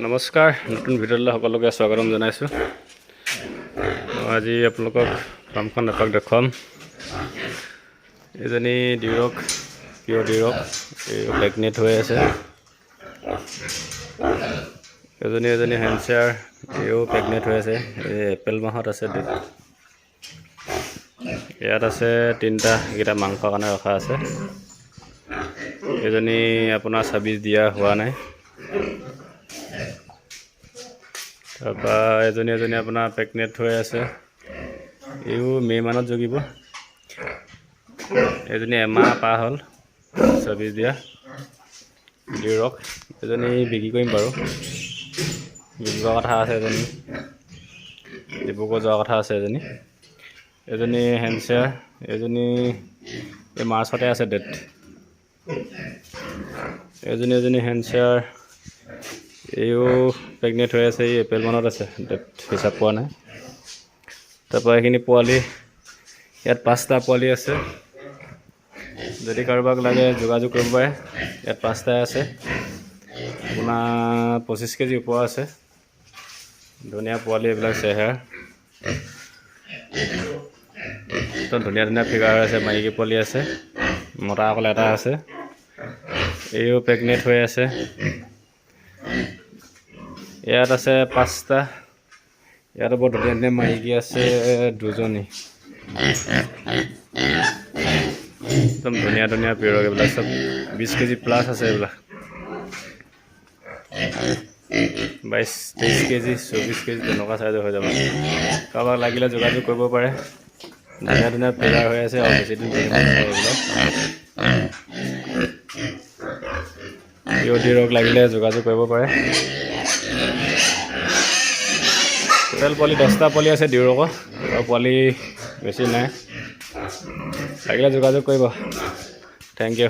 নমস্কাৰ, নতুন ভিডিঅ'লৈ সকলোকে স্বাগতম জনাইছোঁ। আজি আপোনালোকক ফাৰ্মখন এপাক দেখুৱাম। এজনী ডিৰক, পিয়ৰ ডিৰক, এই প্ৰেগনেণ্ট হৈ আছে। এজনী হেমশ্বেয়াৰ, এইও প্ৰেগনেণ্ট হৈ আছে। এই এপ্ৰিল মাহত আছে। ইয়াত আছে তিনিটা, এইকেইটা মাংসৰ কাৰণে ৰখা আছে। এজনী আপোনাৰ 26 দিয়া হোৱা নাই। তাৰপৰা এজনী আপোনাৰ প্ৰেগনেণ্ট হৈ আছে। এইও মে' মানত জগিব। এজনী এমাহ পাৰ হ'ল, 26 দিয়া ডিৰক। এজনী বিক্ৰী কৰিম বাৰু, বিক্ৰী কৰাৰ কথা আছে। এজনী ডিব্ৰুগড় যোৱাৰ কথা আছে। এজনী হেমশ্বেয়াৰ, এজনী এই মাৰ্চতে আছে ডেট। এজনী হেমশ্বেয়াৰ, এইও প্ৰেগনেণ্ট হৈ আছে। এই এপ্ৰিল মানত আছে, ডেট হিচাপ পোৱা নাই। তাৰপৰা এইখিনি পোৱালি, ইয়াত 5টা পোৱালি আছে। যদি কাৰোবাক লাগে যোগাযোগ কৰিব পাৰে। ইয়াত 5টাই আছে, আপোনাৰ 25 কেজি ওপৰ আছে। ধুনীয়া পোৱালি এইবিলাক চেহেৰা, একদম ধুনীয়া ফিগাৰ হৈ আছে। মাইকী পোৱালি আছে, মতা অকল এটা আছে। এইও প্ৰেগনেণ্ট হৈ আছে। ইয়াত আছে 5টা। ইয়াতো বৰ ধুনীয়া মাইকী আছে 2জনী। একদম ধুনীয়া পিয়ৰ। এইবিলাক চব 20 কেজি প্লাছ আছে। এইবিলাক 22-23 কেজি, 24 কেজি তেনেকুৱা চাইজৰ হৈ যাব। কাৰোবাক লাগিলে যোগাযোগ কৰিব পাৰে। ধুনীয়া ফিগাৰ হৈ আছে আৰু বেছিদিন এইবিলাক পিয়ৰ ডিৰক লাগিলে যোগাযোগ কৰিব পাৰে। টোটেল পোৱালি 10টা পোৱালি আছে ডিৰকৰ, আৰু পোৱালি বেছি নাই। লাগিলে যোগাযোগ কৰিব। Thank U.